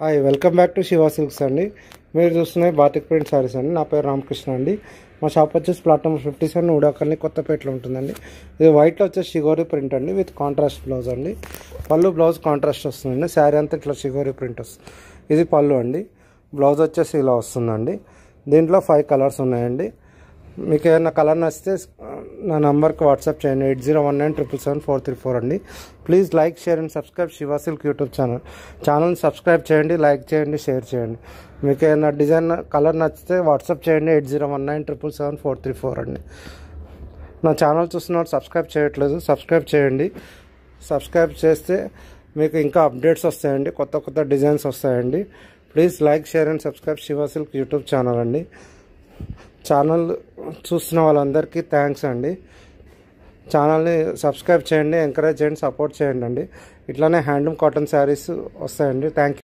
Hi welcome back to Shiva silks అండి. మీరు చూస్తున్నాయి బాతిక్ ప్రింట్ సారీస్ అండి. నా పేరు రామకృష్ణ అండి. మా షాప్ వచ్చేసి ప్లాట్ నెంబర్ 57 ఉడాకల్ని కొత్తపేటలో ఉంటుందండి. ఇది వైట్లో వచ్చేసి షిగోరి ప్రింట్ అండి విత్ కాంట్రాస్ట్ బ్లౌజ్ అండి. పళ్ళు బ్లౌజ్ కాంట్రాస్ట్ వస్తుందండి. శారీ అంతా ఇట్లా షిగోరి ప్రింట్ వస్తుంది. ఇది పళ్ళు అండి. బ్లౌజ్ వచ్చేసి ఇలా వస్తుందండి. దీంట్లో 5 కలర్స్ ఉన్నాయండి. మీకు ఏదైనా కలర్ నచ్చితే నా నంబర్కి వాట్సాప్ చేయండి. 8019777434 అండి. Please like share and subscribe Shiva silk YouTube ఛానల్ని సబ్స్క్రైబ్ చేయండి, లైక్ చేయండి, షేర్ చేయండి. మీకు ఏదైనా డిజైన్ కలర్ నచ్చితే వాట్సాప్ చేయండి. 8019777434 అండి. నా ఛానల్ చూస్తున్నప్పుడు సబ్స్క్రైబ్ చేయట్లేదు, సబ్స్క్రైబ్ చేయండి. సబ్స్క్రైబ్ చేస్తే మీకు ఇంకా అప్డేట్స్ వస్తాయండి, కొత్త కొత్త డిజైన్స్ వస్తాయండి. Please like share and subscribe Shiva silk YouTube channel అండి. ఛానల్ చూస్తున్న వాళ్ళందరికీ థ్యాంక్స్ అండి. ఛానల్ని సబ్స్క్రైబ్ చేయండి, ఎంకరేజ్ చేయండి, సపోర్ట్ చేయండి అండి. ఇట్లానే హ్యాండ్లూమ్ కాటన్ శారీస్ వస్తాయండి. Thank you.